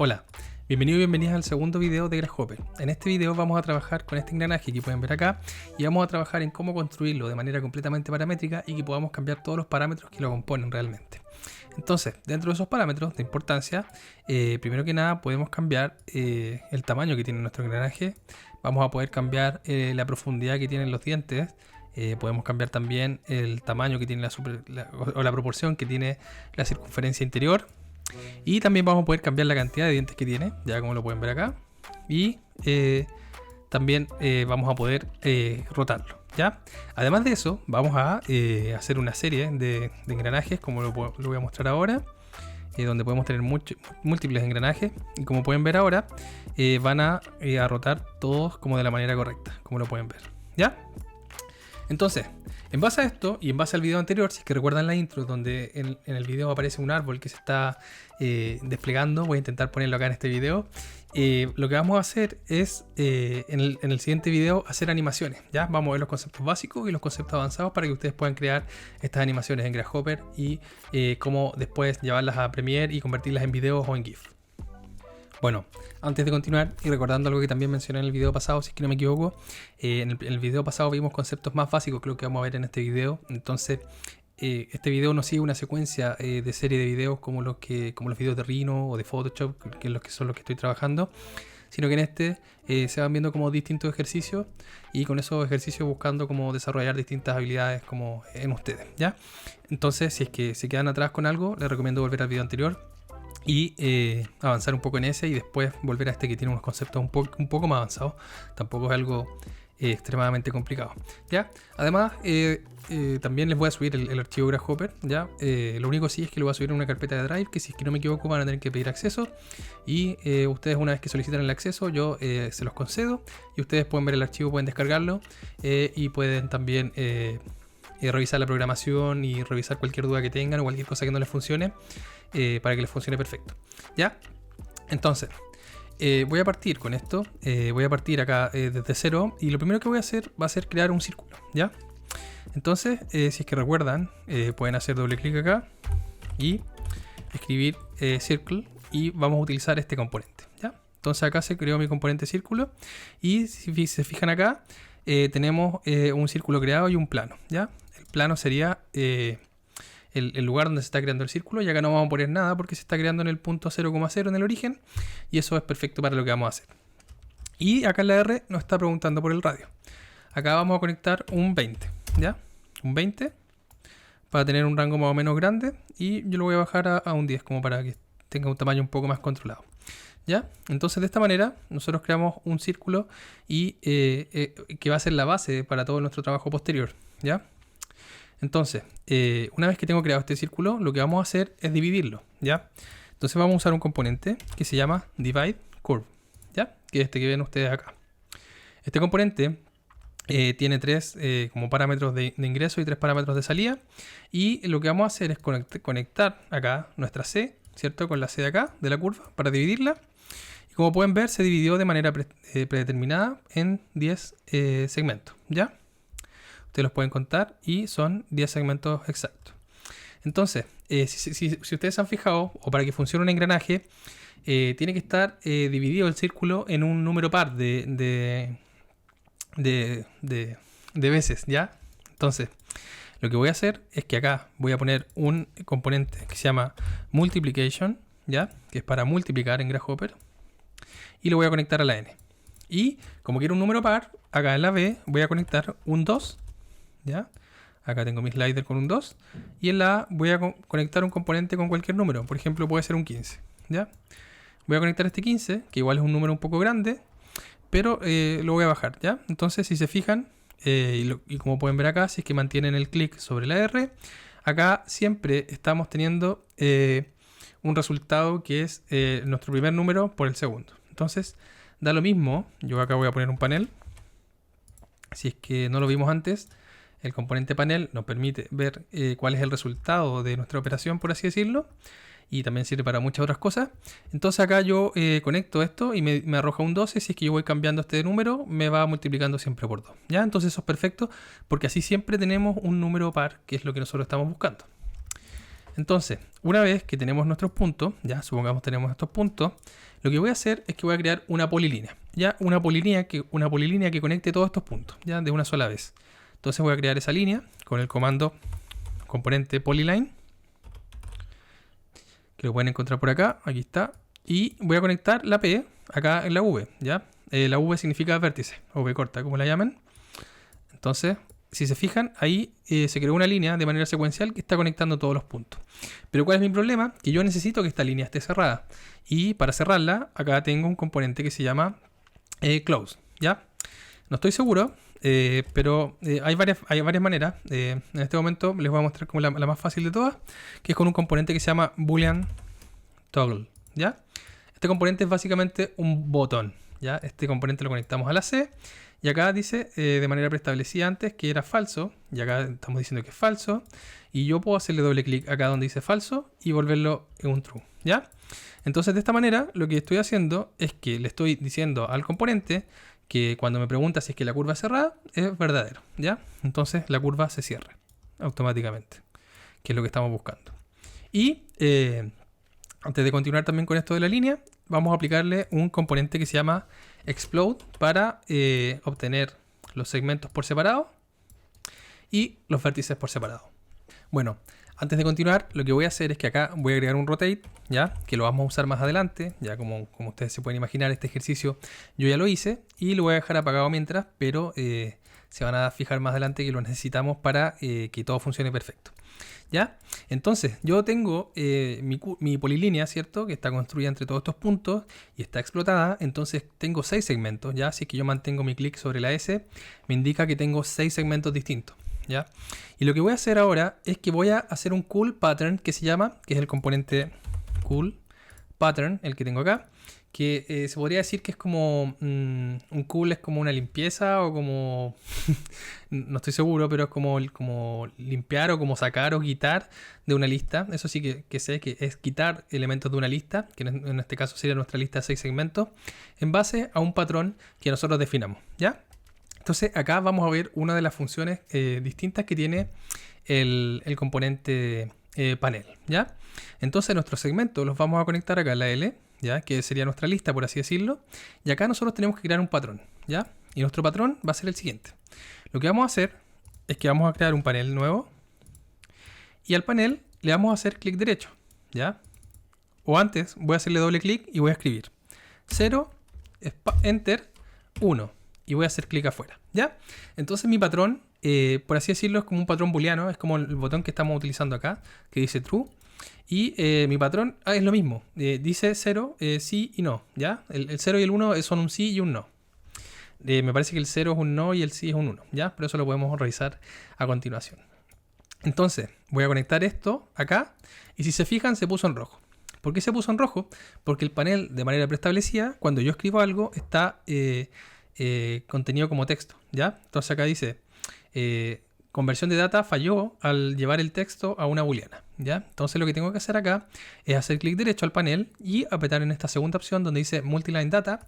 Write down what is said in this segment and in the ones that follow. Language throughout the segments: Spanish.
Hola, bienvenido y bienvenidas al segundo video de Grasshopper. En este video vamos a trabajar con este engranaje que pueden ver acá y vamos a trabajar en cómo construirlo de manera completamente paramétrica y que podamos cambiar todos los parámetros que lo componen realmente. Entonces, dentro de esos parámetros de importancia, primero que nada podemos cambiar el tamaño que tiene nuestro engranaje. Vamos a poder cambiar la profundidad que tienen los dientes. Podemos cambiar también el tamaño que tiene la proporción que tiene la circunferencia interior. Y también vamos a poder cambiar la cantidad de dientes que tiene, ya como lo pueden ver acá. Y también vamos a poder rotarlo, ¿ya? Además de eso, vamos a hacer una serie de engranajes, como lo voy a mostrar ahora, donde podemos tener múltiples engranajes. Y como pueden ver ahora, van a rotar todos como de la manera correcta, como lo pueden ver, ¿ya? Entonces, en base a esto y en base al video anterior, si es que recuerdan la intro donde en el video aparece un árbol que se está desplegando, voy a intentar ponerlo acá en este video. Lo que vamos a hacer es en el siguiente video hacer animaciones, ¿ya? Vamos a ver los conceptos básicos y los conceptos avanzados para que ustedes puedan crear estas animaciones en Grasshopper y cómo después llevarlas a Premiere y convertirlas en videos o en GIF. Bueno, antes de continuar y recordando algo que también mencioné en el video pasado, si es que no me equivoco, en el video pasado vimos conceptos más básicos que lo que vamos a ver en este video. Entonces, este video no sigue una secuencia de serie de videos como los videos de Rhino o de Photoshop, que son los que estoy trabajando, sino que en este se van viendo como distintos ejercicios y con esos ejercicios buscando cómo desarrollar distintas habilidades como en ustedes, ¿ya? Entonces, si es que se quedan atrás con algo, les recomiendo volver al video anterior y avanzar un poco en ese y después volver a este que tiene unos conceptos un poco más avanzados. Tampoco es algo extremadamente complicado, ¿ya? Además, también les voy a subir el archivo Grasshopper, ¿ya? Lo único sí es que lo voy a subir en una carpeta de Drive que, si es que no me equivoco, van a tener que pedir acceso y ustedes, una vez que solicitan el acceso, yo se los concedo y ustedes pueden ver el archivo, pueden descargarlo y pueden también revisar la programación y revisar cualquier duda que tengan o cualquier cosa que no les funcione, para que les funcione perfecto, ¿ya? Entonces, voy a partir con esto. Voy a partir acá desde cero y lo primero que voy a hacer va a ser crear un círculo, ¿ya? Entonces, si es que recuerdan, pueden hacer doble clic acá y escribir circle y vamos a utilizar este componente, ¿ya? Entonces acá se creó mi componente círculo y si se fijan acá, tenemos un círculo creado y un plano, ¿ya? El plano sería el lugar donde se está creando el círculo, y acá no vamos a poner nada porque se está creando en el punto 0,0 en el origen y eso es perfecto para lo que vamos a hacer. Y acá en la R nos está preguntando por el radio. Acá vamos a conectar un 20, ¿ya? Un 20 para tener un rango más o menos grande y yo lo voy a bajar a un 10 como para que tenga un tamaño un poco más controlado, ¿ya? Entonces de esta manera nosotros creamos un círculo y que va a ser la base para todo nuestro trabajo posterior, ¿ya? Entonces, una vez que tengo creado este círculo, lo que vamos a hacer es dividirlo, ¿ya? Entonces vamos a usar un componente que se llama divide curve, ¿ya? Que es este que ven ustedes acá. Este componente tiene tres como parámetros de ingreso y tres parámetros de salida, y lo que vamos a hacer es conectar acá nuestra C, ¿cierto? Con la C de acá, de la curva, para dividirla. Y como pueden ver, se dividió de manera predeterminada en 10 segmentos, ¿ya? Ustedes los pueden contar y son 10 segmentos exactos. Entonces, si ustedes se han fijado, o para que funcione un engranaje, tiene que estar dividido el círculo en un número par de veces, ¿ya? Entonces, lo que voy a hacer es que acá voy a poner un componente que se llama multiplication, ¿ya? Que es para multiplicar en Grasshopper, y lo voy a conectar a la N. Y como quiero un número par, acá en la B voy a conectar un 2, ¿ya? Acá tengo mi slider con un 2 y en la A voy a conectar un componente con cualquier número, por ejemplo puede ser un 15, ¿ya? Voy a conectar este 15, que igual es un número un poco grande, pero lo voy a bajar, ¿ya? Entonces, si se fijan, y como pueden ver acá, si es que mantienen el clic sobre la R, acá siempre estamos teniendo un resultado que es nuestro primer número por el segundo. Entonces, da lo mismo, yo acá voy a poner un panel, si es que no lo vimos antes. El componente panel nos permite ver cuál es el resultado de nuestra operación, por así decirlo, y también sirve para muchas otras cosas. Entonces acá yo conecto esto y me arroja un 12. Si es que yo voy cambiando este número, me va multiplicando siempre por 2, ¿ya? Entonces eso es perfecto porque así siempre tenemos un número par, que es lo que nosotros estamos buscando. Entonces, una vez que tenemos nuestros puntos, ya supongamos tenemos estos puntos, lo que voy a hacer es que voy a crear una polilínea. Ya una polilínea que conecte todos estos puntos, ya de una sola vez. Entonces voy a crear esa línea con el comando componente polyline, que lo pueden encontrar por acá, aquí está. Y voy a conectar la P acá en la V, ¿ya? La V significa vértice, o V corta, como la llaman. Entonces, si se fijan, ahí se creó una línea de manera secuencial que está conectando todos los puntos. Pero ¿cuál es mi problema? Que yo necesito que esta línea esté cerrada. Y para cerrarla, acá tengo un componente que se llama close, ¿ya? No estoy seguro, pero hay varias maneras. En este momento les voy a mostrar como la más fácil de todas, que es con un componente que se llama boolean toggle, ¿ya? Este componente es básicamente un botón, ¿ya? Este componente lo conectamos a la C. Y acá dice de manera preestablecida antes que era falso. Y acá estamos diciendo que es falso. Y yo puedo hacerle doble clic acá donde dice falso y volverlo en un true, ¿ya? Entonces de esta manera lo que estoy haciendo es que le estoy diciendo al componente que cuando me pregunta si es que la curva es cerrada, es verdadero, ¿ya? Entonces la curva se cierra automáticamente, que es lo que estamos buscando. Y antes de continuar también con esto de la línea, vamos a aplicarle un componente que se llama explode para obtener los segmentos por separado y los vértices por separado. Bueno, antes de continuar, lo que voy a hacer es que acá voy a agregar un rotate, ya, que lo vamos a usar más adelante, ya como ustedes se pueden imaginar, este ejercicio yo ya lo hice y lo voy a dejar apagado mientras, pero se van a fijar más adelante que lo necesitamos para que todo funcione perfecto. ¿Ya? Entonces, yo tengo mi polilínea, ¿cierto? Que está construida entre todos estos puntos y está explotada. Entonces, tengo 6 segmentos, ¿ya? Si es que yo mantengo mi clic sobre la S, me indica que tengo 6 segmentos distintos, ¿ya? Y lo que voy a hacer ahora es que voy a hacer un cool pattern que se llama, que es el componente cool pattern, el que tengo acá, que se podría decir que es como un cool es como una limpieza o como no estoy seguro, pero es como limpiar o como sacar o quitar de una lista. Eso sí que sé que es quitar elementos de una lista, que en este caso sería nuestra lista de 6 segmentos, en base a un patrón que nosotros definamos, ¿ya? Entonces acá vamos a ver una de las funciones distintas que tiene el componente panel, ¿ya? Entonces nuestros segmentos los vamos a conectar acá en la L, ¿ya? Que sería nuestra lista, por así decirlo. Y acá nosotros tenemos que crear un patrón, ¿ya? Y nuestro patrón va a ser el siguiente. Lo que vamos a hacer es que vamos a crear un panel nuevo. Y al panel le vamos a hacer clic derecho, ¿ya? O antes voy a hacerle doble clic y voy a escribir 0, enter, 1. Y voy a hacer clic afuera, ¿ya? Entonces mi patrón, por así decirlo, es como un patrón booleano. Es como el botón que estamos utilizando acá, que dice true. Y mi patrón es lo mismo, dice 0, sí y no, ¿ya? El 0 y el 1 son un sí y un no. Me parece que el 0 es un no y el sí es un 1, ¿ya? Pero eso lo podemos revisar a continuación. Entonces, voy a conectar esto acá y si se fijan se puso en rojo. ¿Por qué se puso en rojo? Porque el panel de manera preestablecida, cuando yo escribo algo, está contenido como texto, ¿ya? Entonces acá dice... conversión de data falló al llevar el texto a una booleana, ¿ya? Entonces lo que tengo que hacer acá es hacer clic derecho al panel y apretar en esta segunda opción donde dice multiline data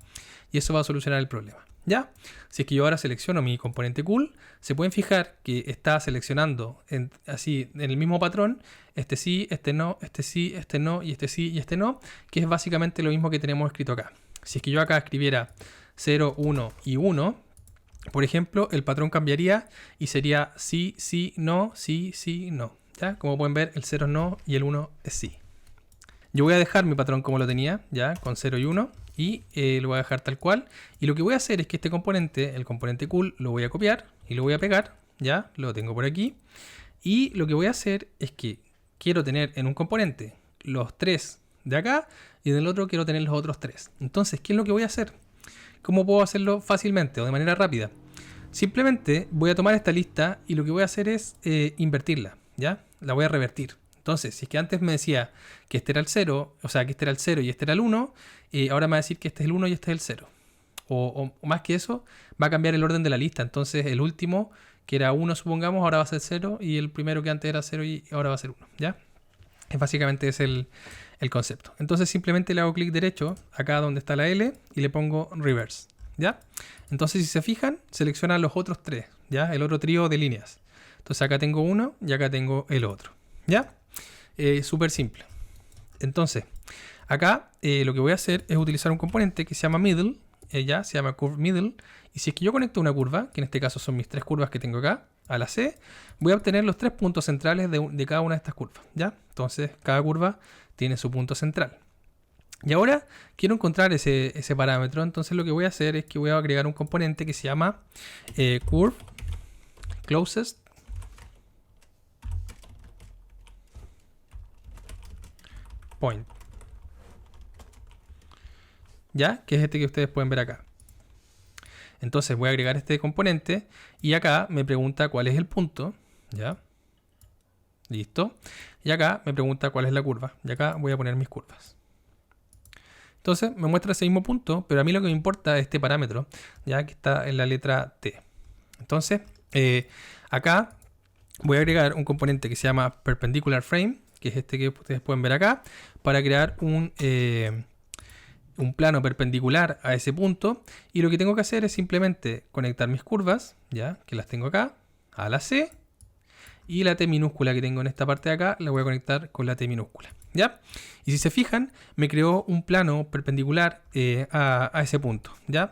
y eso va a solucionar el problema, ¿ya? Si es que yo ahora selecciono mi componente cool, se pueden fijar que está seleccionando así en el mismo patrón este sí, este no, este sí, este no y este sí y este no, que es básicamente lo mismo que tenemos escrito acá. Si es que yo acá escribiera 0, 1 y 1, por ejemplo, el patrón cambiaría y sería sí, sí, no, sí, sí, no, ¿ya? Como pueden ver, el 0 es no y el 1 es sí. Yo voy a dejar mi patrón como lo tenía, ¿ya? Con 0 y 1 y lo voy a dejar tal cual. Y lo que voy a hacer es que este componente, el componente cool, lo voy a copiar y lo voy a pegar, ¿ya? Lo tengo por aquí. Y lo que voy a hacer es que quiero tener en un componente los 3 de acá y en el otro quiero tener los otros 3. Entonces, ¿qué es lo que voy a hacer? ¿Cómo puedo hacerlo fácilmente o de manera rápida? Simplemente voy a tomar esta lista y lo que voy a hacer es invertirla, ¿ya? La voy a revertir. Entonces, si es que antes me decía que este era el 0, o sea, que este era el 0 y este era el 1, ahora me va a decir que este es el 1 y este es el 0. O más que eso, va a cambiar el orden de la lista. Entonces, el último, que era 1, supongamos, ahora va a ser 0 y el primero que antes era 0 y ahora va a ser 1, ¿ya? Básicamente es el concepto. Entonces simplemente le hago clic derecho acá donde está la L y le pongo reverse, ¿ya? Entonces si se fijan, selecciona los otros 3, ¿ya? El otro trío de líneas. Entonces acá tengo uno y acá tengo el otro, ¿ya? Súper simple. Entonces, acá lo que voy a hacer es utilizar un componente que se llama middle, ya se llama curve middle, y si es que yo conecto una curva, que en este caso son mis 3 curvas que tengo acá, a la C, voy a obtener los 3 puntos centrales de cada una de estas curvas, ¿ya? Entonces, cada curva tiene su punto central. Y ahora quiero encontrar ese parámetro, entonces lo que voy a hacer es que voy a agregar un componente que se llama curve closest point, ¿ya? Que es este que ustedes pueden ver acá. Entonces voy a agregar este componente y acá me pregunta cuál es el punto, ¿ya? Listo. Y acá me pregunta cuál es la curva. Y acá voy a poner mis curvas. Entonces me muestra ese mismo punto, pero a mí lo que me importa es este parámetro, ya que está en la letra T. Entonces, acá voy a agregar un componente que se llama perpendicular frame, que es este que ustedes pueden ver acá, para crear un plano perpendicular a ese punto. Y lo que tengo que hacer es simplemente conectar mis curvas, ya que las tengo acá, a la C. Y la T minúscula que tengo en esta parte de acá la voy a conectar con la T minúscula, ¿ya? Y si se fijan, me creó un plano perpendicular a ese punto, ¿ya?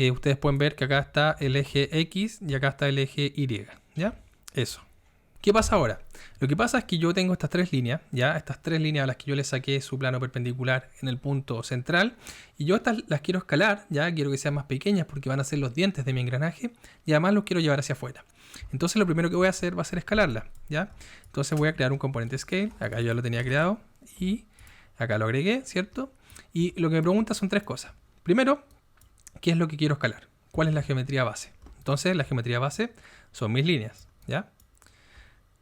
Ustedes pueden ver que acá está el eje X y acá está el eje Y, ¿ya? Eso. ¿Qué pasa ahora? Lo que pasa es que yo tengo estas 3 líneas, ¿ya? Estas 3 líneas a las que yo le saqué su plano perpendicular en el punto central. Y yo estas las quiero escalar, ¿ya? Quiero que sean más pequeñas porque van a ser los dientes de mi engranaje. Y además los quiero llevar hacia afuera. Entonces lo primero que voy a hacer va a ser escalarla, ¿ya? Entonces voy a crear un componente scale. Acá ya lo tenía creado. Y acá lo agregué, ¿cierto? Y lo que me pregunta son 3 cosas. Primero, ¿qué es lo que quiero escalar? ¿Cuál es la geometría base? Entonces la geometría base son mis líneas, ¿ya?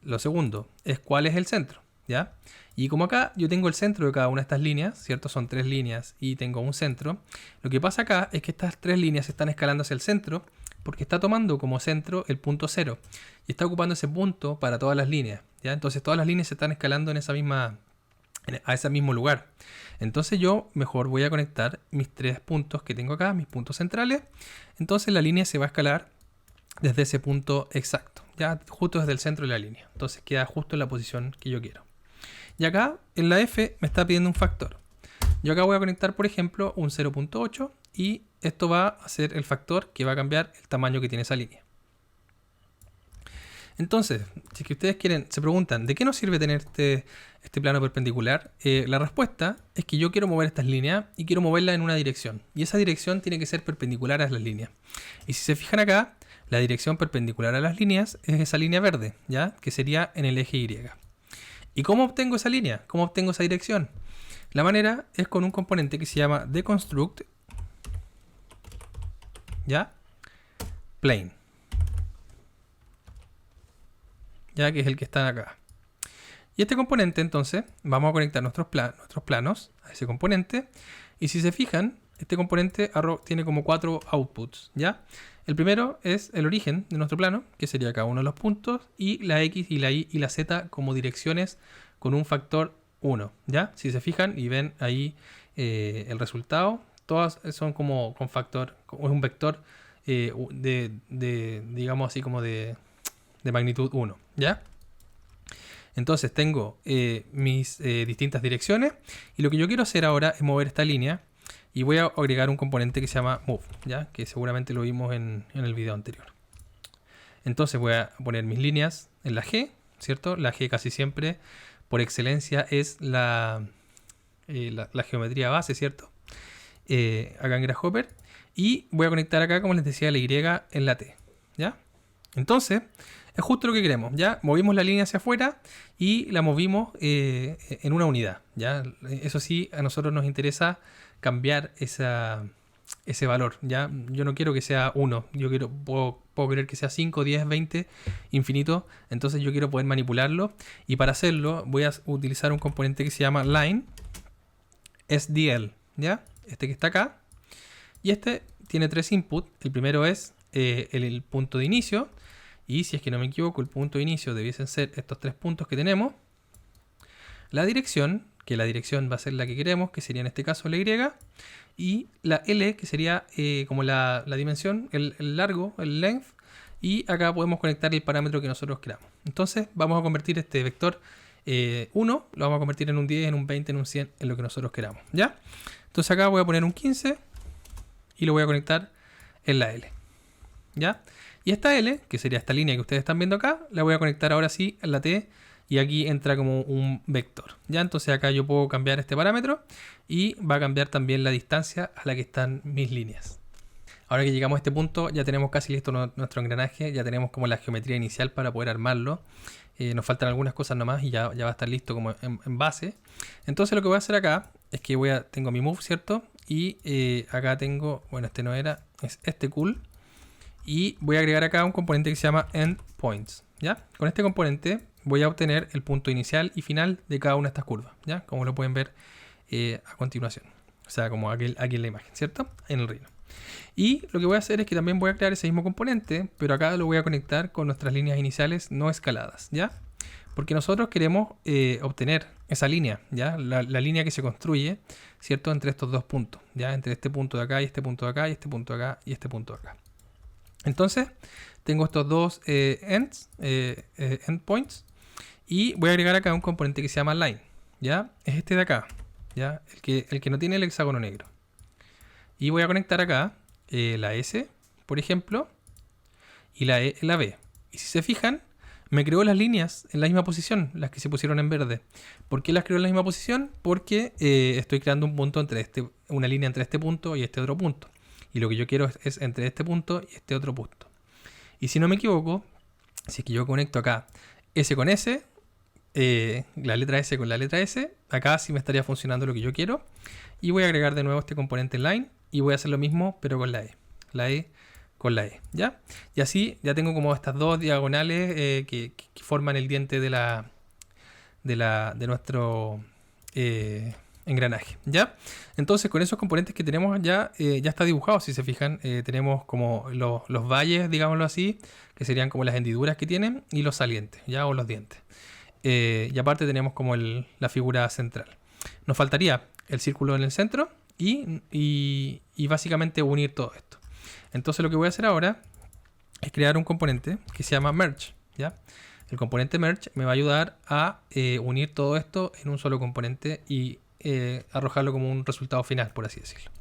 Lo segundo es cuál es el centro, ¿ya? Y como acá yo tengo el centro de cada una de estas líneas, ¿cierto? Son 3 líneas y tengo un centro. Lo que pasa acá es que estas 3 líneas están escalando hacia el centro porque está tomando como centro el punto 0 y está ocupando ese punto para todas las líneas, ¿ya? Entonces todas las líneas se están escalando a ese mismo lugar. Entonces yo mejor voy a conectar mis 3 puntos que tengo acá, mis puntos centrales. Entonces la línea se va a escalar desde ese punto exacto, ya justo desde el centro de la línea. Entonces queda justo en la posición que yo quiero. Y acá en la F me está pidiendo un factor. Yo acá voy a conectar, por ejemplo, un 0.8 y esto va a ser el factor que va a cambiar el tamaño que tiene esa línea. Entonces, si es que ustedes se preguntan, ¿de qué nos sirve tener este plano perpendicular? La respuesta es que yo quiero mover estas líneas y quiero moverla en una dirección. Y esa dirección tiene que ser perpendicular a las líneas. Y si se fijan acá, la dirección perpendicular a las líneas es esa línea verde, ¿ya? Que sería en el eje Y. ¿Y cómo obtengo esa línea? ¿Cómo obtengo esa dirección? La manera es con un componente que se llama deconstruct, ¿ya? Plane, ya que es el que está acá. Y este componente, entonces, vamos a conectar nuestros planos a ese componente. Y si se fijan, este componente tiene como 4 outputs, ¿ya? El primero es el origen de nuestro plano, que sería cada uno de los puntos, y la X y la Y y la Z como direcciones con un factor 1, ¿ya? Si se fijan y ven ahí el resultado, todas son como con factor, es un vector digamos así como de magnitud 1, ¿ya? Entonces tengo mis distintas direcciones y lo que yo quiero hacer ahora es mover esta línea y voy a agregar un componente que se llama move, ¿ya? Que seguramente lo vimos en el video anterior. Entonces voy a poner mis líneas en la G, ¿cierto? La G casi siempre por excelencia es la geometría base, ¿cierto? Acá en Grasshopper. Y voy a conectar acá, como les decía, la Y en la T, ¿ya? Entonces, es justo lo que queremos, ¿ya? Movimos la línea hacia afuera y la movimos en una unidad, ¿ya? Eso sí, a nosotros nos interesa cambiar ese valor, ¿ya? Yo no quiero que sea 1, puedo querer que sea 5, 10, 20, infinito. Entonces yo quiero poder manipularlo y para hacerlo voy a utilizar un componente que se llama line SDL, ¿ya? Este que está acá. Y este tiene 3 inputs. El primero es el punto de inicio. Y si es que no me equivoco, el punto de inicio debiesen ser estos 3 puntos que tenemos. La dirección, que la dirección va a ser la que queremos, que sería en este caso la Y. Y la L, que sería como la dimensión, el largo, el length. Y acá podemos conectar el parámetro que nosotros queramos. Entonces vamos a convertir este vector 1, lo vamos a convertir en un 10, en un 20, en un 100, en lo que nosotros queramos, ¿ya? Entonces acá voy a poner un 15 y lo voy a conectar en la L, ¿ya? Y esta L, que sería esta línea que ustedes están viendo acá, la voy a conectar ahora sí en la T y aquí entra como un vector, ¿ya? Entonces acá yo puedo cambiar este parámetro y va a cambiar también la distancia a la que están mis líneas. Ahora que llegamos a este punto, ya tenemos casi listo nuestro engranaje, ya tenemos como la geometría inicial para poder armarlo. Nos faltan algunas cosas nomás y ya va a estar listo como en base. Entonces lo que voy a hacer acá es que tengo mi move, ¿cierto? Y acá tengo, bueno, este no era, es este cool. Y voy a agregar acá un componente que se llama endpoints, ¿ya? Con este componente voy a obtener el punto inicial y final de cada una de estas curvas, ¿ya? Como lo pueden ver a continuación. O sea, como aquí en la imagen, ¿cierto? En el reino. Y lo que voy a hacer es que también voy a crear ese mismo componente, pero acá lo voy a conectar con nuestras líneas iniciales no escaladas, ¿ya? Porque nosotros queremos obtener esa línea, ¿ya? La línea que se construye, ¿cierto? Entre estos dos puntos, ¿ya? Entre este punto de acá y este punto de acá y este punto de acá y este punto de acá. Entonces, tengo estos dos endpoints y voy a agregar acá un componente que se llama line, ¿ya? Es este de acá, ¿ya? El que no tiene el hexágono negro. Y voy a conectar acá la S, por ejemplo, y la E en la B. Y si se fijan, me creó las líneas en la misma posición, las que se pusieron en verde. ¿Por qué las creo en la misma posición? Porque estoy creando un punto una línea entre este punto y este otro punto. Y lo que yo quiero es entre este punto y este otro punto. Y si no me equivoco, si es que yo conecto acá S con S, la letra S con la letra S, acá sí me estaría funcionando lo que yo quiero. Y voy a agregar de nuevo este componente line y voy a hacer lo mismo pero con la E. La E con la E, ¿ya? Y así ya tengo como estas dos diagonales que forman el diente de nuestro engranaje, ¿ya? Entonces con esos componentes que tenemos ya está dibujado, si se fijan, tenemos como los valles, digámoslo así, que serían como las hendiduras que tienen y los salientes, ¿ya? O los dientes. Y aparte tenemos como la figura central. Nos faltaría el círculo en el centro y básicamente unir todo esto. Entonces lo que voy a hacer ahora es crear un componente que se llama merge, ¿ya? El componente merge me va a ayudar a unir todo esto en un solo componente y arrojarlo como un resultado final, por así decirlo.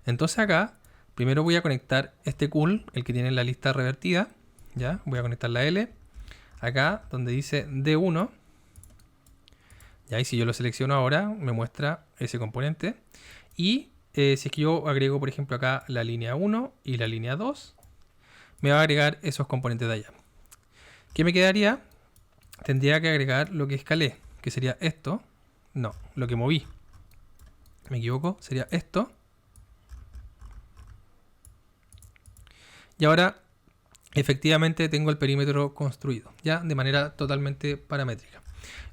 Entonces acá primero voy a conectar este cool, el que tiene la lista revertida, ¿ya? Voy a conectar la L acá donde dice D1. Y ahí si yo lo selecciono ahora me muestra ese componente. Y si es que yo agrego por ejemplo acá la línea 1 y la línea 2, me va a agregar esos componentes de allá. ¿Qué me quedaría? Tendría que agregar lo que escalé, que sería esto. No, lo que moví. Me equivoco, sería esto. Y ahora efectivamente tengo el perímetro construido, ya de manera totalmente paramétrica.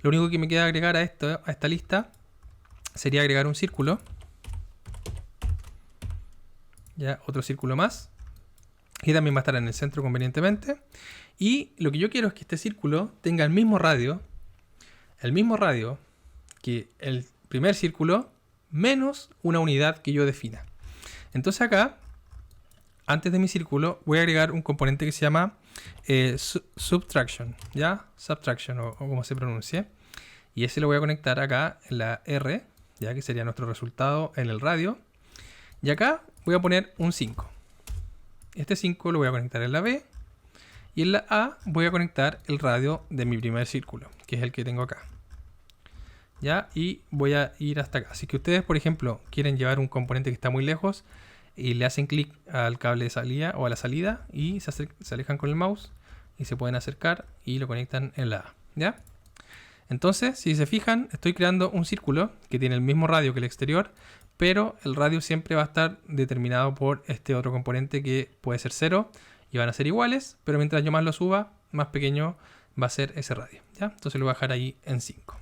Lo único que me queda agregar a esta lista sería agregar un círculo. Ya, otro círculo más. Y también va a estar en el centro convenientemente. Y lo que yo quiero es que este círculo tenga el mismo radio que el primer círculo menos una unidad que yo defina. Entonces acá, antes de mi círculo, voy a agregar un componente que se llama subtraction, ¿ya? Subtraction o como se pronuncie. Y ese lo voy a conectar acá en la R, ya que sería nuestro resultado en el radio. Y acá voy a poner un 5. Este 5 lo voy a conectar en la B. Y en la A voy a conectar el radio de mi primer círculo, que es el que tengo acá. ¿Ya? Y voy a ir hasta acá. Así que ustedes, por ejemplo, quieren llevar un componente que está muy lejos y le hacen clic al cable de salida o a la salida y se alejan con el mouse y se pueden acercar y lo conectan en la A. ¿Ya? Entonces, si se fijan, estoy creando un círculo que tiene el mismo radio que el exterior, pero el radio siempre va a estar determinado por este otro componente que puede ser 0 y van a ser iguales, pero mientras yo más lo suba, más pequeño va a ser ese radio, ¿ya? Entonces lo voy a dejar ahí en 5.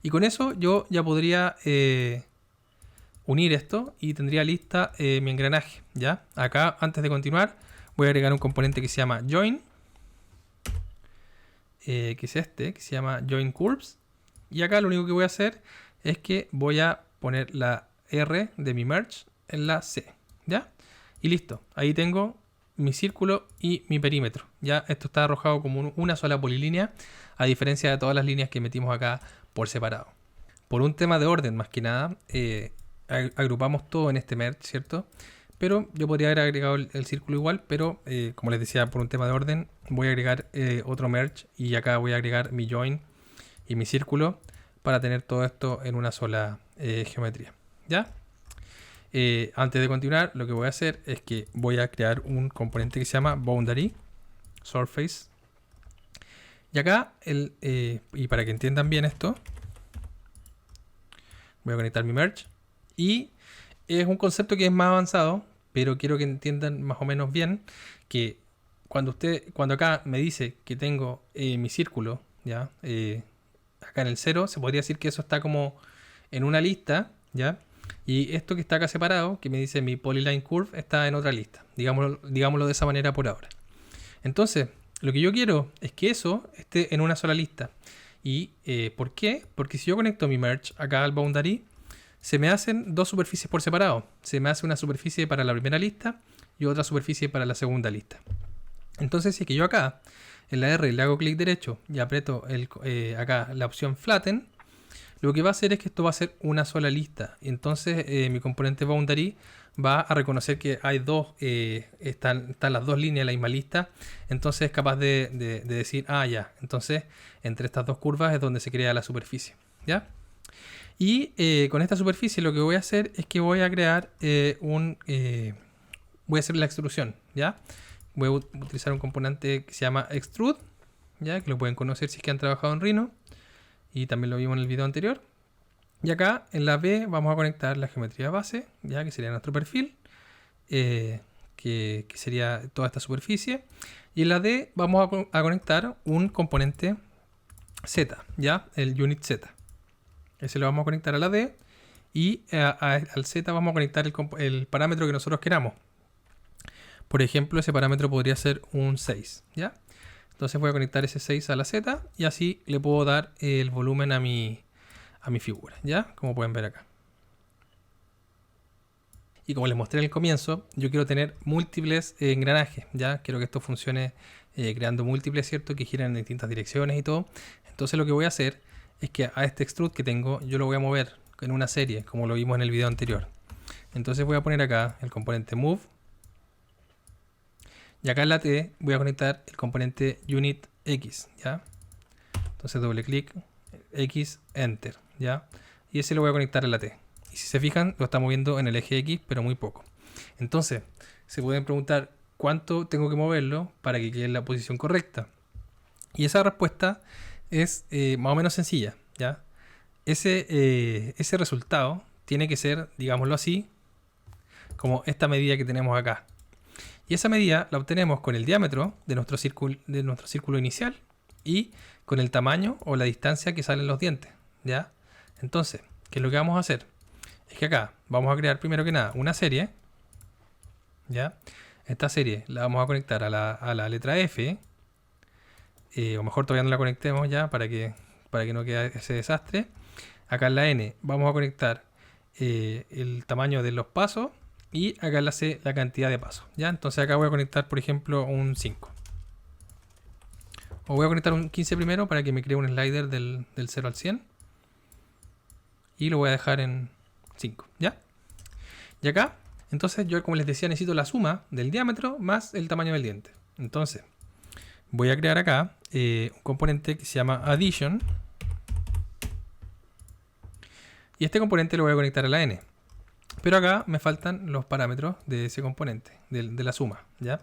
Y con eso yo ya podría unir esto y tendría lista mi engranaje, ¿ya? Acá, antes de continuar, voy a agregar un componente que se llama join, que es este, que se llama join curves. Y acá lo único que voy a hacer es que voy a poner la R de mi merge en la C, ¿ya? Y listo, ahí tengo mi círculo y mi perímetro. Ya esto está arrojado como una sola polilínea, a diferencia de todas las líneas que metimos acá por separado. Por un tema de orden más que nada, agrupamos todo en este merge, ¿cierto? Pero yo podría haber agregado el círculo igual, pero como les decía, por un tema de orden, voy a agregar otro merge y acá voy a agregar mi join y mi círculo para tener todo esto en una sola geometría. ¿Ya? Antes de continuar, lo que voy a hacer es que voy a crear un componente que se llama boundary surface. Y acá, y para que entiendan bien esto, voy a conectar mi merge. Y es un concepto que es más avanzado, pero quiero que entiendan más o menos bien que cuando acá me dice que tengo mi círculo, ¿ya? Acá en el 0, se podría decir que eso está como en una lista, ¿ya? Y esto que está acá separado, que me dice mi polyline curve, está en otra lista. Digámoslo de esa manera por ahora. Entonces, lo que yo quiero es que eso esté en una sola lista. ¿Y por qué? Porque si yo conecto mi merge acá al boundary, se me hacen dos superficies por separado. Se me hace una superficie para la primera lista y otra superficie para la segunda lista. Entonces, si es que yo acá en la R le hago clic derecho y aprieto acá la opción flatten, lo que va a hacer es que esto va a ser una sola lista. Entonces mi componente boundary va a reconocer que hay están las dos líneas en la misma lista. Entonces es capaz de decir, ya, entonces entre estas dos curvas es donde se crea la superficie. ¿Ya? Y con esta superficie lo que voy a hacer es que voy a crear voy a hacer la extrusión. ¿Ya? Voy a utilizar un componente que se llama extrude, ¿ya? Que lo pueden conocer si es que han trabajado en Rhino. Y también lo vimos en el video anterior. Y acá en la B vamos a conectar la geometría base, ya que sería nuestro perfil, que sería toda esta superficie. Y en la D vamos a conectar un componente Z, ya, el unit Z. Ese lo vamos a conectar a la D. Y al Z vamos a conectar el parámetro que nosotros queramos. Por ejemplo, ese parámetro podría ser un 6, ¿ya? Entonces voy a conectar ese 6 a la Z y así le puedo dar el volumen a mi figura, ¿ya? Como pueden ver acá. Y como les mostré en el comienzo, yo quiero tener múltiples engranajes, ¿ya? Quiero que esto funcione creando múltiples, ¿cierto? Que giren en distintas direcciones y todo. Entonces lo que voy a hacer es que a este extrude que tengo, yo lo voy a mover en una serie, como lo vimos en el video anterior. Entonces voy a poner acá el componente move. Y acá en la T voy a conectar el componente unit X, ¿ya? Entonces doble clic, X, enter, ¿ya? Y ese lo voy a conectar a la T. Y si se fijan, lo está moviendo en el eje X, pero muy poco. Entonces, se pueden preguntar cuánto tengo que moverlo para que quede en la posición correcta. Y esa respuesta es más o menos sencilla, ¿ya? Ese resultado tiene que ser, digámoslo así, como esta medida que tenemos acá. Y esa medida la obtenemos con el diámetro de nuestro círculo inicial y con el tamaño o la distancia que salen los dientes, ¿ya? Entonces, ¿qué es lo que vamos a hacer? Es que acá vamos a crear primero que nada una serie, ¿ya? Esta serie la vamos a conectar a la letra F, o mejor todavía no la conectemos ya para que no quede ese desastre. Acá en la N vamos a conectar el tamaño de los pasos. Y acá en la C la cantidad de pasos, ¿ya? Entonces acá voy a conectar, por ejemplo, un 5. O voy a conectar un 15 primero para que me cree un slider del 0 al 100. Y lo voy a dejar en 5, ¿ya? Y acá, entonces yo, como les decía, necesito la suma del diámetro más el tamaño del diente. Entonces, voy a crear acá un componente que se llama addition. Y este componente lo voy a conectar a la N. Pero acá me faltan los parámetros de ese componente, de la suma, ¿ya?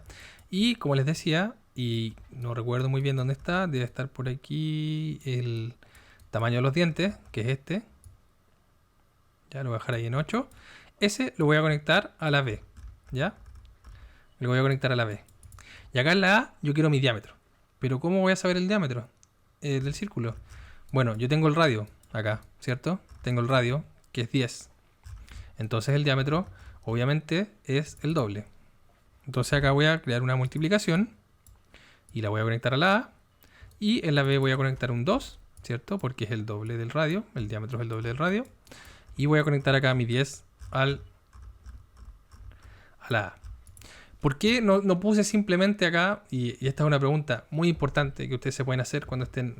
Y como les decía, y no recuerdo muy bien dónde está, debe estar por aquí el tamaño de los dientes, que es este. Ya lo voy a dejar ahí en 8. Ese lo voy a conectar a la B, ¿ya? Lo voy a conectar a la B. Y acá en la A yo quiero mi diámetro. Pero ¿cómo voy a saber el diámetro del círculo? Bueno, yo tengo el radio acá, ¿cierto? Tengo el radio, que es 10. Entonces el diámetro, obviamente, es el doble. Entonces acá voy a crear una multiplicación y la voy a conectar a la A. Y en la B voy a conectar un 2, ¿cierto? Porque es el doble del radio, el diámetro es el doble del radio. Y voy a conectar acá mi 10 a la A. ¿Por qué no puse simplemente acá? Y esta es una pregunta muy importante que ustedes se pueden hacer cuando estén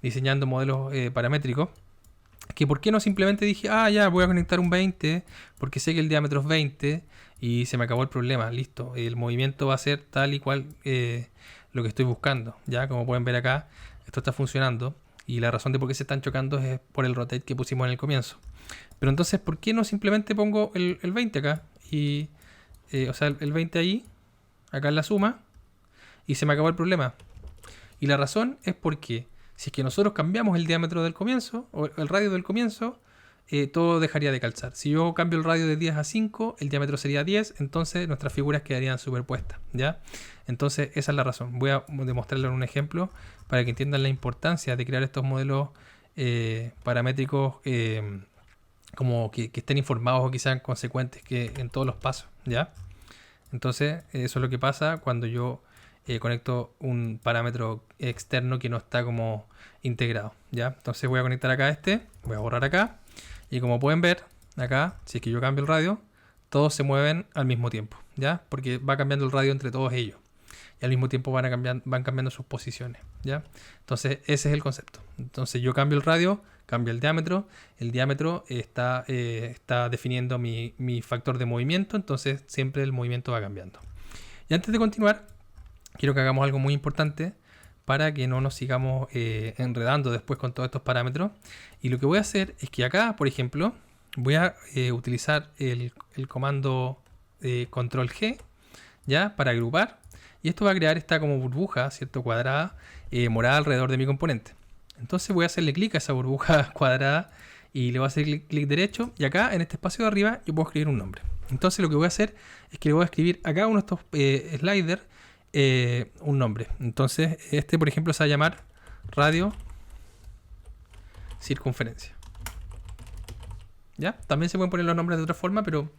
diseñando modelos paramétricos. Que ¿por qué no simplemente dije, ya, voy a conectar un 20 porque sé que el diámetro es 20 y se me acabó el problema, listo. El movimiento va a ser tal y cual lo que estoy buscando. Ya, como pueden ver acá, esto está funcionando y la razón de por qué se están chocando es por el rotate que pusimos en el comienzo. Pero entonces, ¿por qué no simplemente pongo el 20 acá? Y, o sea, el 20 ahí, acá en la suma, y se me acabó el problema. Y la razón es porque si es que nosotros cambiamos el diámetro del comienzo, o el radio del comienzo, todo dejaría de calzar. Si yo cambio el radio de 10 a 5, el diámetro sería 10, entonces nuestras figuras quedarían superpuestas, ¿ya? Entonces esa es la razón. Voy a demostrarlo en un ejemplo para que entiendan la importancia de crear estos modelos paramétricos como que estén informados o que sean consecuentes que en todos los pasos, ¿ya? Entonces eso es lo que pasa cuando yo conecto un parámetro externo que no está como integrado, ¿ya? Entonces voy a conectar acá voy a borrar acá, y como pueden ver, acá, si es que yo cambio el radio, todos se mueven al mismo tiempo, ¿ya? Porque va cambiando el radio entre todos ellos, y al mismo tiempo van cambiando sus posiciones, ¿ya? Entonces ese es el concepto. Entonces yo cambio el radio, cambio el diámetro está definiendo mi factor de movimiento, entonces siempre el movimiento va cambiando. Y antes de continuar, quiero que hagamos algo muy importante para que no nos sigamos enredando después con todos estos parámetros. Y lo que voy a hacer es que acá, por ejemplo, voy a utilizar el comando control G, ¿ya? Para agrupar. Y esto va a crear esta como burbuja, ¿cierto? Cuadrada, morada alrededor de mi componente. Entonces voy a hacerle clic a esa burbuja cuadrada y le voy a hacer clic derecho. Y acá, en este espacio de arriba, yo puedo escribir un nombre. Entonces lo que voy a hacer es que le voy a escribir acá uno de estos sliders un nombre. Entonces por ejemplo se va a llamar radio circunferencia, ¿ya? También se pueden poner los nombres de otra forma, pero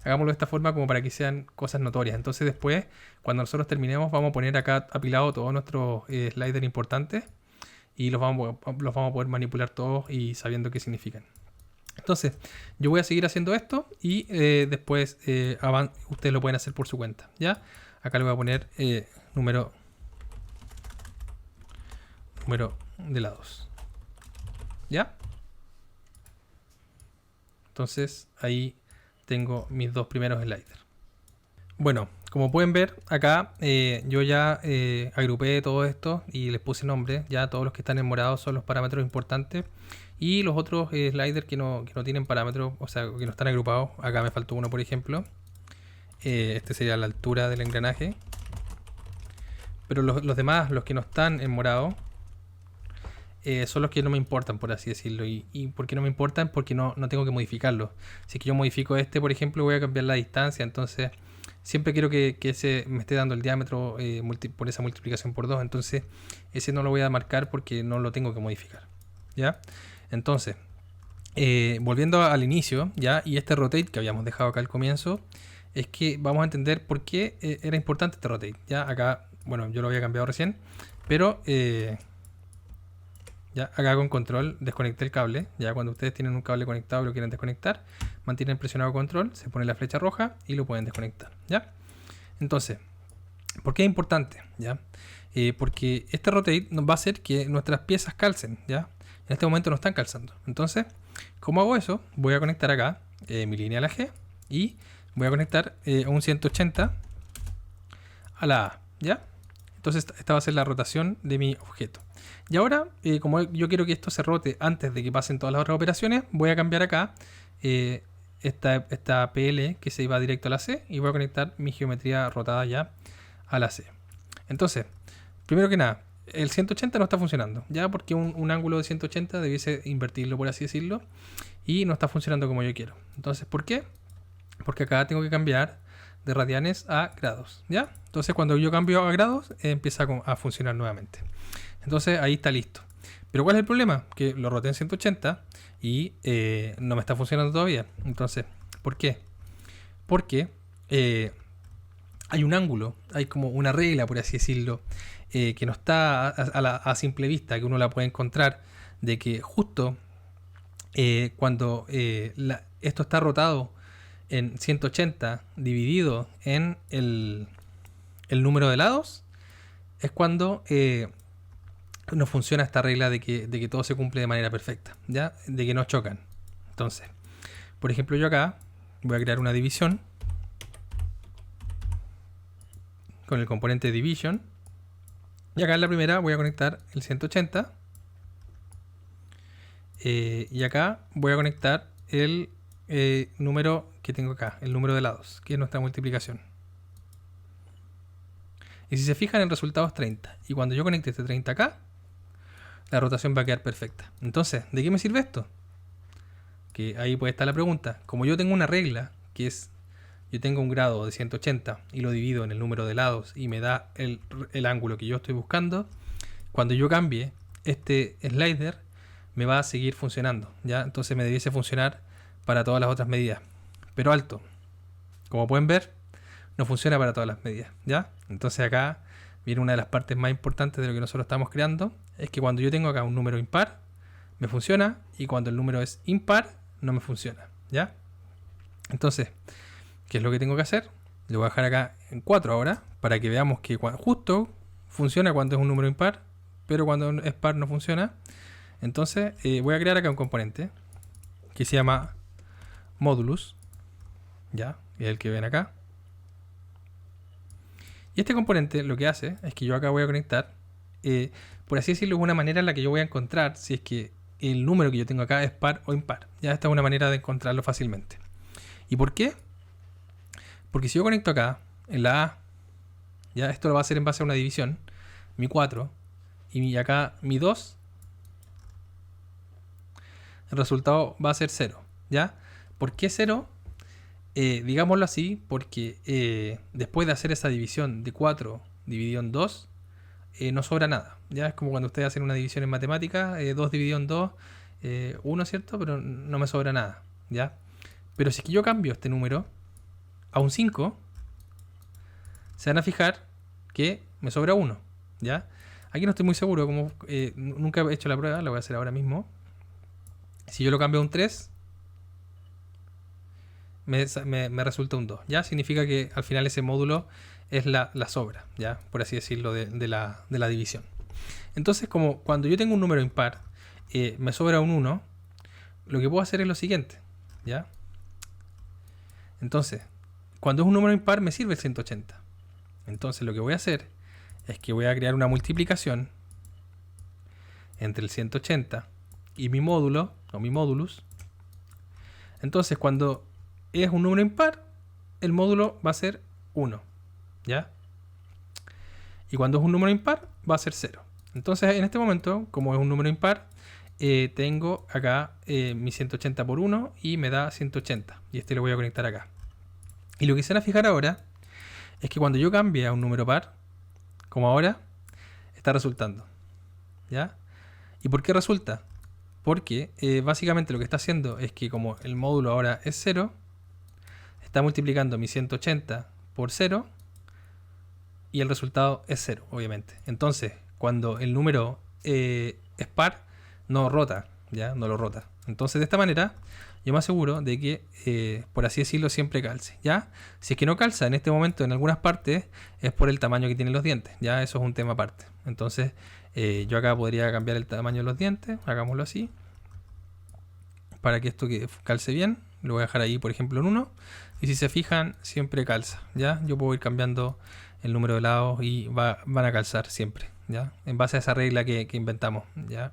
hagámoslo de esta forma como para que sean cosas notorias. Entonces después, cuando nosotros terminemos, vamos a poner acá apilado todos nuestros sliders importantes y los vamos a poder manipular todos y sabiendo qué significan. Entonces yo voy a seguir haciendo esto y después ustedes lo pueden hacer por su cuenta, ¿ya? Acá le voy a poner número de lados, ¿ya? Entonces ahí tengo mis dos primeros sliders. Bueno, como pueden ver acá yo ya agrupé todo esto y les puse nombre. Ya todos los que están en morado son los parámetros importantes y los otros sliders que no tienen parámetros, o sea, que no están agrupados. Acá me faltó uno, por ejemplo. Este sería la altura del engranaje. Pero los demás, los que no están en morado, son los que no me importan, por así decirlo. ¿Y por qué no me importan? Porque no tengo que modificarlos. Si es que yo modifico por ejemplo, voy a cambiar la distancia. Entonces siempre quiero que ese me esté dando el diámetro por esa multiplicación por 2. Entonces ese no lo voy a marcar porque no lo tengo que modificar, ¿ya? Entonces volviendo al inicio, ¿ya? Y este rotate que habíamos dejado acá al comienzo, es que vamos a entender por qué era importante este rotate, ¿ya? Acá, bueno, yo lo había cambiado recién, pero ya acá con control desconecté el cable. Ya cuando ustedes tienen un cable conectado y lo quieren desconectar, mantienen presionado control, se pone la flecha roja y lo pueden desconectar, ¿ya? Entonces, ¿por qué es importante? ¿Ya? Porque este rotate nos va a hacer que nuestras piezas calcen, ¿ya? En este momento no están calzando. Entonces, ¿cómo hago eso? Voy a conectar acá mi línea a la G y voy a conectar un 180 a la A, ¿ya? Entonces esta va a ser la rotación de mi objeto. Y ahora, como yo quiero que esto se rote antes de que pasen todas las otras operaciones, voy a cambiar acá esta PL que se iba directo a la C y voy a conectar mi geometría rotada ya a la C. Entonces, primero que nada, el 180 no está funcionando, ya porque un ángulo de 180 debiese invertirlo, por así decirlo, y no está funcionando como yo quiero. Entonces, ¿por qué? Porque acá tengo que cambiar de radianes a grados, ¿ya? Entonces cuando yo cambio a grados empieza a funcionar nuevamente. Entonces ahí está listo. Pero ¿cuál es el problema? Que lo roté en 180 y no me está funcionando todavía. Entonces, ¿por qué? Porque hay un ángulo, hay como una regla, por así decirlo, que no está a simple vista, que uno la puede encontrar, de que justo cuando esto está rotado en 180 dividido en el número de lados, es cuando no funciona esta regla de que todo se cumple de manera perfecta, ¿ya? De que no chocan. Entonces, por ejemplo, yo acá voy a crear una división con el componente division, y acá en la primera voy a conectar el 180, y acá voy a conectar el número que tengo acá, el número de lados, que es nuestra multiplicación. Y si se fijan, el resultado es 30. Y cuando yo conecte este 30 acá, la rotación va a quedar perfecta. Entonces, ¿de qué me sirve esto? Que ahí puede estar la pregunta. Como yo tengo una regla, que es, yo tengo un grado de 180 y lo divido en el número de lados y me da el ángulo que yo estoy buscando, cuando yo cambie este slider, me va a seguir funcionando, ¿ya? Entonces me debiese funcionar para todas las otras medidas. Pero alto, como pueden ver, no funciona para todas las medidas, ¿ya? Entonces acá viene una de las partes más importantes de lo que nosotros estamos creando, es que cuando yo tengo acá un número impar, me funciona, y cuando el número es impar, no me funciona, ¿ya? Entonces, ¿qué es lo que tengo que hacer? Lo voy a dejar acá en 4 ahora, para que veamos que justo funciona cuando es un número impar, pero cuando es par no funciona. Entonces, voy a crear acá un componente que se llama modulus, ¿ya? Es el que ven acá. Y este componente lo que hace es que yo acá voy a conectar, por así decirlo, es una manera en la que yo voy a encontrar si es que el número que yo tengo acá es par o impar. Ya esta es una manera de encontrarlo fácilmente. ¿Y por qué? Porque si yo conecto acá, en la A, ya esto lo va a hacer en base a una división, mi 4, y acá mi 2, el resultado va a ser 0, ¿ya? ¿Por qué 0? Digámoslo así, porque después de hacer esa división de 4 dividido en 2, no sobra nada. Ya es como cuando ustedes hacen una división en matemáticas, 2 dividido en 2, 1, ¿cierto? Pero no me sobra nada, ¿ya? Pero si es que yo cambio este número a un 5, se van a fijar que me sobra 1, ¿ya? Aquí no estoy muy seguro, como nunca he hecho la prueba, la voy a hacer ahora mismo. Si yo lo cambio a un 3, me resulta un 2, ¿ya? Significa que al final ese módulo es la sobra, ¿ya? Por así decirlo, de la división. Entonces, como cuando yo tengo un número impar, me sobra un 1, lo que puedo hacer es lo siguiente, ¿ya? Entonces, cuando es un número impar me sirve el 180. Entonces lo que voy a hacer es que voy a crear una multiplicación entre el 180 y mi módulo, o mi modulus. Entonces, cuando es un número impar, el módulo va a ser 1, ¿ya? Y cuando es un número impar, va a ser 0. Entonces, en este momento, como es un número impar, tengo acá mi 180 por 1 y me da 180. Y este lo voy a conectar acá. Y lo que se van a fijar ahora es que cuando yo cambie a un número par, como ahora, está resultando, ¿ya? ¿Y por qué resulta? Porque básicamente lo que está haciendo es que como el módulo ahora es 0, está multiplicando mi 180 por 0 y el resultado es 0, obviamente. Entonces, cuando el número es par, no rota, ¿ya? No lo rota. Entonces, de esta manera, yo me aseguro de que, por así decirlo, siempre calce, ¿ya? Si es que no calza en este momento en algunas partes, es por el tamaño que tienen los dientes, ¿ya? Eso es un tema aparte. Entonces, yo acá podría cambiar el tamaño de los dientes, hagámoslo así, para que esto calce bien. Lo voy a dejar ahí, por ejemplo, en 1. Y si se fijan, siempre calza, ¿ya? Yo puedo ir cambiando el número de lados y van a calzar siempre, ¿ya? En base a esa regla que inventamos, ¿ya?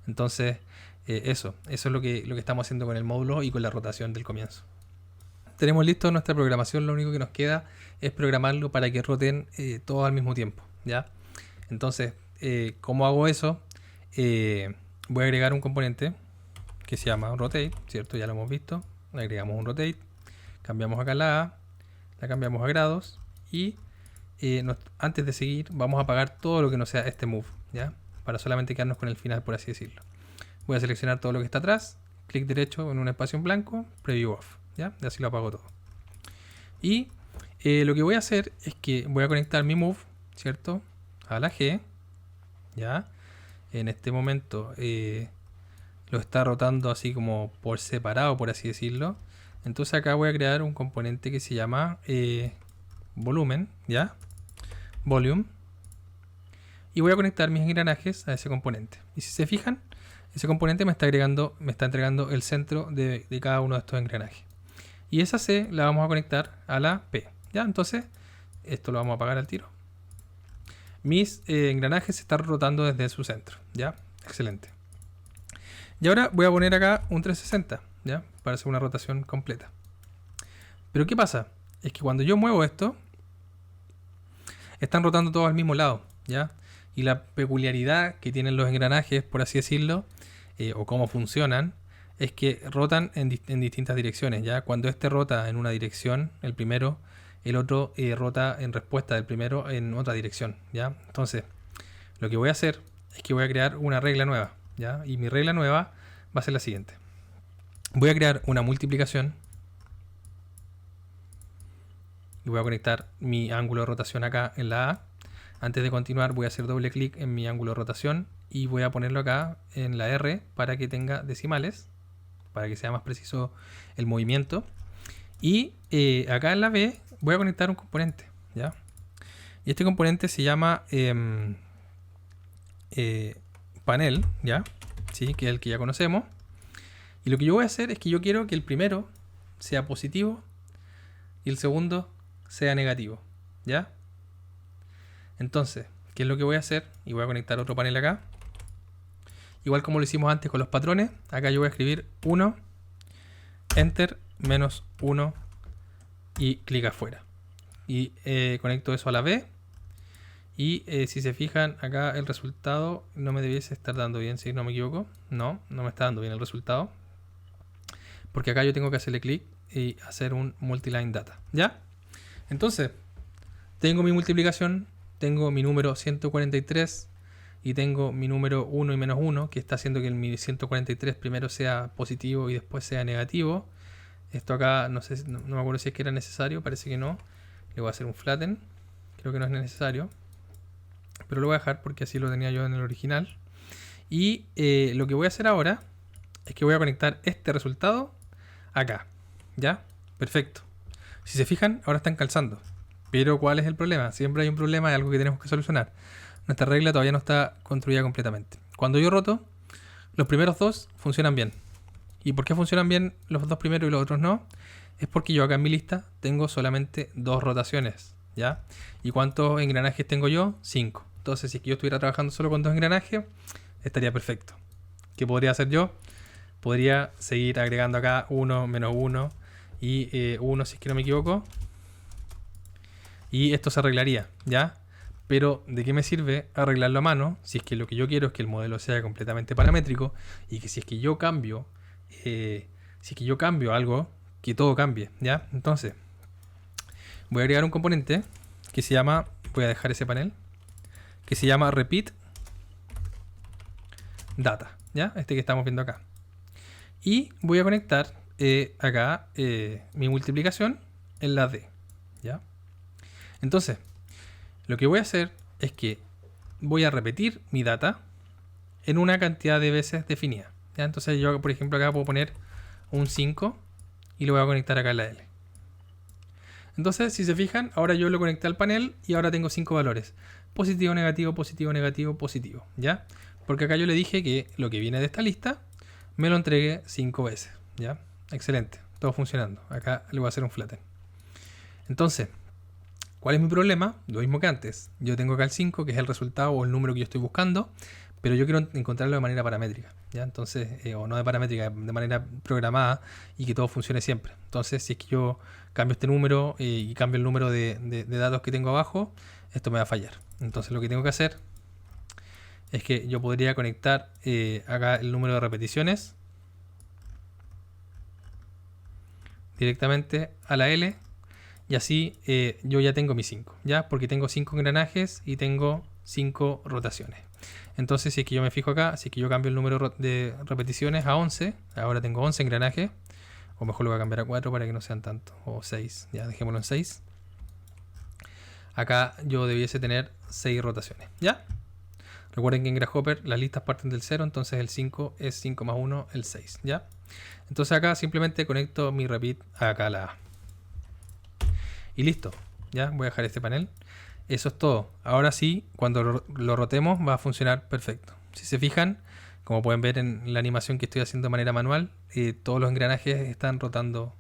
Entonces, eso es lo que estamos haciendo con el módulo y con la rotación del comienzo. Tenemos listo nuestra programación, lo único que nos queda es programarlo para que roten todos al mismo tiempo, ¿ya? Entonces, ¿cómo hago eso? Voy a agregar un componente que se llama rotate, ¿cierto? Ya lo hemos visto. Le agregamos un rotate, cambiamos acá la A, la cambiamos a grados y antes de seguir vamos a apagar todo lo que no sea este move, ¿ya? Para solamente quedarnos con el final, por así decirlo. Voy a seleccionar todo lo que está atrás, clic derecho en un espacio en blanco, preview off, ¿ya? Y así lo apago todo. Y lo que voy a hacer es que voy a conectar mi move, ¿cierto? A la G, ¿ya? En este momento lo está rotando así como por separado, por así decirlo. Entonces acá voy a crear un componente que se llama volumen, ¿ya? Volume. Y voy a conectar mis engranajes a ese componente. Y si se fijan, ese componente me está entregando el centro de cada uno de estos engranajes. Y esa C la vamos a conectar a la P, ¿ya? Entonces, esto lo vamos a apagar al tiro. Mis engranajes se están rotando desde su centro, ¿ya? Excelente. Y ahora voy a poner acá un 360, ¿ya? Para hacer una rotación completa. Pero ¿qué pasa? Es que cuando yo muevo esto, están rotando todos al mismo lado, ¿ya? Y la peculiaridad que tienen los engranajes, por así decirlo, o cómo funcionan, es que rotan en distintas direcciones, ¿ya? Cuando este rota en una dirección, el primero, el otro rota en respuesta del primero en otra dirección, ¿ya? Entonces, lo que voy a hacer es que voy a crear una regla nueva, ¿ya? Y mi regla nueva va a ser la siguiente. Voy a crear una multiplicación y voy a conectar mi ángulo de rotación acá en la A. Antes de continuar voy a hacer doble clic en mi ángulo de rotación y voy a ponerlo acá en la R para que tenga decimales, para que sea más preciso el movimiento. Y acá en la B voy a conectar un componente, ¿ya? Y este componente se llama panel, ¿ya? ¿Sí? Que es el que ya conocemos. Y lo que yo voy a hacer es que yo quiero que el primero sea positivo y el segundo sea negativo, ¿ya? Entonces, ¿qué es lo que voy a hacer? Y voy a conectar otro panel acá. Igual como lo hicimos antes con los patrones, acá yo voy a escribir 1, enter, menos 1 y clic afuera. Y conecto eso a la B. Y si se fijan, acá el resultado no me debiese estar dando bien, si no me equivoco. No me está dando bien el resultado. Porque acá yo tengo que hacerle clic y hacer un multiline data, ¿ya? Entonces, tengo mi multiplicación, tengo mi número 143 y tengo mi número 1 y menos 1, que está haciendo que mi 143 primero sea positivo y después sea negativo. Esto acá, no sé, no me acuerdo si es que era necesario, parece que no. Le voy a hacer un flatten, creo que no es necesario. Pero lo voy a dejar porque así lo tenía yo en el original. Y lo que voy a hacer ahora es que voy a conectar este resultado acá, ¿ya? Perfecto. Si se fijan, ahora están calzando. Pero ¿cuál es el problema? Siempre hay un problema, hay algo que tenemos que solucionar. Nuestra regla todavía no está construida completamente. Cuando yo roto, los primeros dos funcionan bien. ¿Y por qué funcionan bien los dos primeros y los otros no? Es porque yo acá en mi lista tengo solamente 2 rotaciones, ¿ya? ¿Y cuántos engranajes tengo yo? 5. Entonces, si es que yo estuviera trabajando solo con 2 engranajes, estaría perfecto. ¿Qué podría hacer yo? Podría seguir agregando acá 1, menos 1 y 1 si es que no me equivoco. Y esto se arreglaría, ¿ya? Pero ¿de qué me sirve arreglarlo a mano si es que lo que yo quiero es que el modelo sea completamente paramétrico y que si es que yo cambio algo, que todo cambie, ¿ya? Entonces, voy a agregar un componente que se llama, voy a dejar ese panel, que se llama repeat data, ¿ya? Este que estamos viendo acá. Y voy a conectar acá mi multiplicación en la D, ¿ya? Entonces, lo que voy a hacer es que voy a repetir mi data en una cantidad de veces definida, ¿ya? Entonces yo, por ejemplo, acá puedo poner un 5 y lo voy a conectar acá en la L. Entonces, si se fijan, ahora yo lo conecté al panel y ahora tengo 5 valores. Positivo, negativo, positivo, negativo, positivo, ¿ya? Porque acá yo le dije que lo que viene de esta lista me lo entregué 5 veces, ¿ya? Excelente, todo funcionando. Acá le voy a hacer un flatten. Entonces, ¿cuál es mi problema? Lo mismo que antes. Yo tengo acá el 5, que es el resultado o el número que yo estoy buscando, pero yo quiero encontrarlo de manera paramétrica, ¿ya? Entonces, o no de paramétrica, de manera programada y que todo funcione siempre. Entonces, si es que yo cambio este número y cambio el número de datos que tengo abajo, esto me va a fallar. Entonces, lo que tengo que hacer es que yo podría conectar acá el número de repeticiones directamente a la L. Y así yo ya tengo mis 5, ¿ya? Porque tengo 5 engranajes y tengo 5 rotaciones. Entonces, si es que yo me fijo acá, si es que yo cambio el número de repeticiones a 11, ahora tengo 11 engranajes, o mejor lo voy a cambiar a 4 para que no sean tantos, o 6, ya dejémoslo en 6. Acá yo debiese tener 6 rotaciones, ¿ya? Recuerden que en Grasshopper las listas parten del 0, entonces el 5 es 5 más 1, el 6, ¿ya? Entonces acá simplemente conecto mi repeat acá a la A. Y listo. Ya, voy a dejar este panel. Eso es todo. Ahora sí, cuando lo rotemos va a funcionar perfecto. Si se fijan, como pueden ver en la animación que estoy haciendo de manera manual, todos los engranajes están rotando,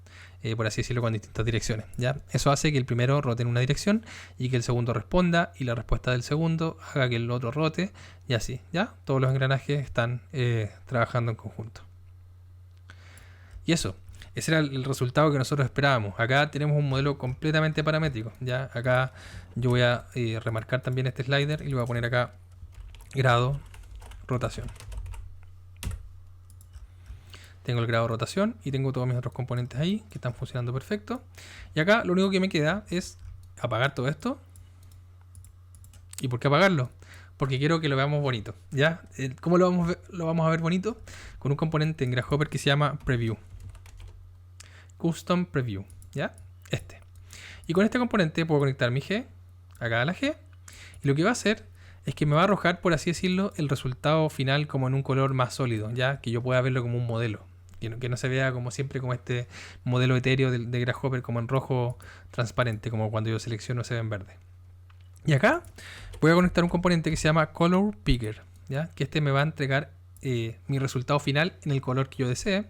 por así decirlo, con distintas direcciones. ¿Ya? Eso hace que el primero rote en una dirección y que el segundo responda, y la respuesta del segundo haga que el otro rote, y así. ¿Ya? Todos los engranajes están trabajando en conjunto. Y eso. Ese era el resultado que nosotros esperábamos. Acá tenemos un modelo completamente paramétrico. ¿Ya? Acá yo voy a remarcar también este slider y le voy a poner acá grado rotación. Tengo el grado de rotación y tengo todos mis otros componentes ahí que están funcionando perfecto. Y acá lo único que me queda es apagar todo esto. ¿Y por qué apagarlo? Porque quiero que lo veamos bonito. ¿Ya? ¿Cómo lo vamos a ver bonito? Con un componente en Grasshopper que se llama Preview. Custom Preview, ¿ya? Y con este componente puedo conectar mi G, acá a la G, y lo que va a hacer es que me va a arrojar, por así decirlo, el resultado final como en un color más sólido, ya que yo pueda verlo como un modelo, que no se vea como siempre como este modelo etéreo de Grasshopper como en rojo transparente, como cuando yo selecciono se ve en verde. Y acá voy a conectar un componente que se llama Color Picker, ¿ya? Que me va a entregar mi resultado final en el color que yo desee,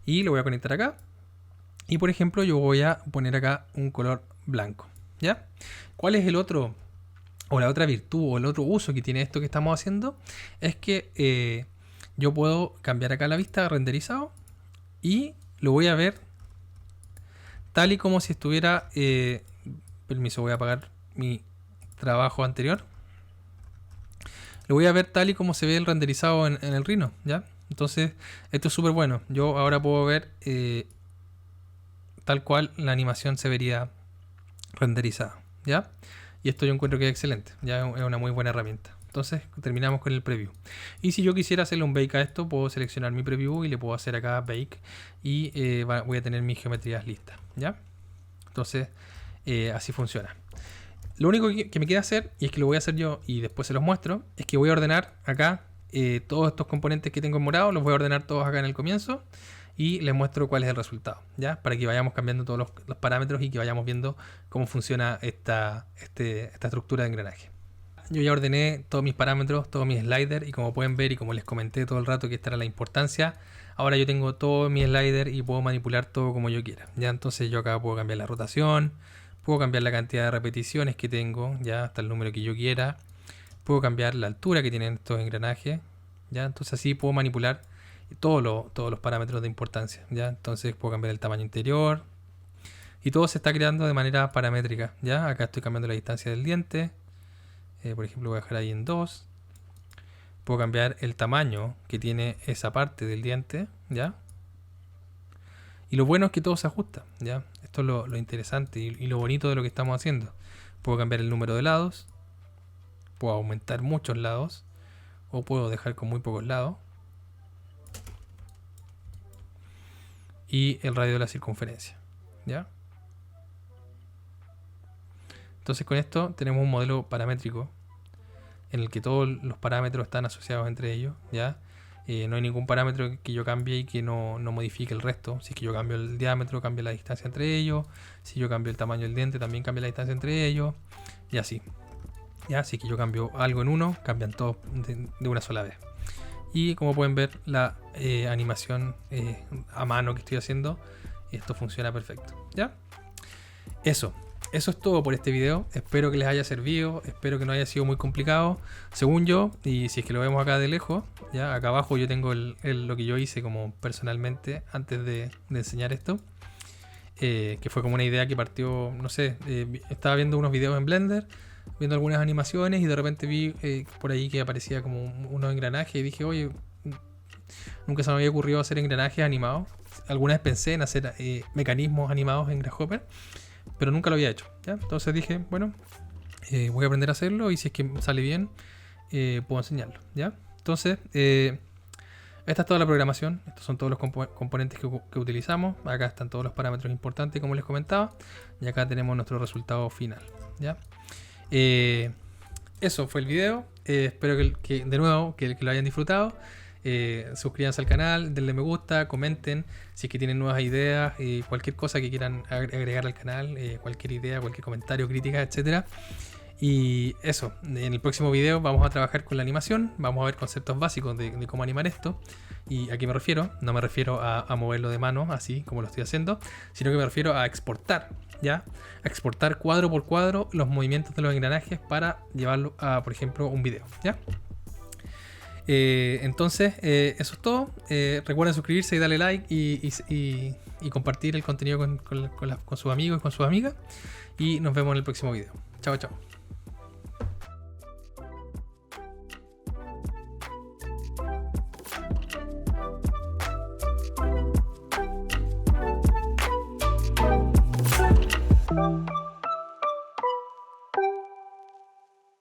y lo voy a conectar acá. Y por ejemplo yo voy a poner acá un color blanco, ¿ya? ¿Cuál es el otro, o la otra virtud, o el otro uso que tiene esto que estamos haciendo? Es que yo puedo cambiar acá la vista renderizado y lo voy a ver tal y como si estuviera, permiso, voy a apagar mi trabajo anterior. Lo voy a ver tal y como se ve el renderizado en el Rhino, ¿ya? Entonces esto es súper bueno. Yo ahora puedo ver tal cual la animación se vería renderizada, ¿ya? Y esto yo encuentro que es excelente, ya es una muy buena herramienta. Entonces terminamos con el preview. Y si yo quisiera hacerle un bake a esto, puedo seleccionar mi preview y le puedo hacer acá bake y voy a tener mis geometrías listas, ¿ya? Entonces así funciona. Lo único que me queda hacer, y es que lo voy a hacer yo y después se los muestro, es que voy a ordenar acá todos estos componentes que tengo en morado, los voy a ordenar todos acá en el comienzo y les muestro cuál es el resultado, ¿ya? Para que vayamos cambiando todos los parámetros y que vayamos viendo cómo funciona esta estructura de engranaje. Yo ya ordené todos mis parámetros, todos mis sliders, y como pueden ver y como les comenté todo el rato que esta era la importancia, ahora yo tengo todo mi slider y puedo manipular todo como yo quiera, ¿ya? Entonces yo acá puedo cambiar la rotación, puedo cambiar la cantidad de repeticiones que tengo, ya hasta el número que yo quiera, puedo cambiar la altura que tienen estos engranajes, ¿ya? Entonces así puedo manipular todos los parámetros de importancia, ¿ya? Entonces puedo cambiar el tamaño interior y todo se está creando de manera paramétrica, ¿ya? Acá estoy cambiando la distancia del diente, por ejemplo voy a dejar ahí en 2. Puedo cambiar el tamaño que tiene esa parte del diente, ¿ya? Y lo bueno es que todo se ajusta, ¿ya? Esto es lo interesante y lo bonito de lo que estamos haciendo. Puedo cambiar el número de lados, puedo aumentar muchos lados o puedo dejar con muy pocos lados. Y el radio de la circunferencia, ¿ya? Entonces con esto tenemos un modelo paramétrico en el que todos los parámetros están asociados entre ellos, ¿ya? No hay ningún parámetro que yo cambie y que no modifique el resto. Si es que yo cambio el diámetro, cambia la distancia entre ellos. Si yo cambio el tamaño del diente, también cambia la distancia entre ellos. Y así, ¿ya? Si es que yo cambio algo en uno, cambian todos de una sola vez. Y como pueden ver, la animación a mano que estoy haciendo, esto funciona perfecto, ¿ya? Eso es todo por este video. Espero que les haya servido, espero que no haya sido muy complicado, según yo. Y si es que lo vemos acá de lejos, ya acá abajo yo tengo lo que yo hice como personalmente antes de enseñar esto, que fue como una idea que partió, no sé, estaba viendo unos videos en Blender, viendo algunas animaciones y de repente vi por ahí que aparecía como unos engranajes y dije, oye, nunca se me había ocurrido hacer engranajes animados. Alguna vez pensé en hacer mecanismos animados en Grasshopper, pero nunca lo había hecho, ¿ya? Entonces dije, bueno, voy a aprender a hacerlo y si es que sale bien, puedo enseñarlo, ¿ya? Entonces, esta es toda la programación, estos son todos los componentes que utilizamos. Acá están todos los parámetros importantes, como les comentaba, y acá tenemos nuestro resultado final, ¿ya? Eso fue el video. Espero que de nuevo que lo hayan disfrutado. suscríbanse al canal, denle me gusta, comenten si es que tienen nuevas ideas, cualquier cosa que quieran agregar al canal, cualquier idea, cualquier comentario, crítica, etcétera. Y eso, en el próximo video vamos a trabajar con la animación, vamos a ver conceptos básicos de cómo animar esto. ¿Y a qué me refiero? No me refiero a moverlo de mano, así como lo estoy haciendo, sino que me refiero a exportar, ¿ya? A exportar cuadro por cuadro los movimientos de los engranajes para llevarlo a, por ejemplo, un video, ¿ya? Entonces, eso es todo. Recuerden suscribirse y darle like y compartir el contenido con sus amigos y con sus amigas. Y nos vemos en el próximo video. Chao, chao.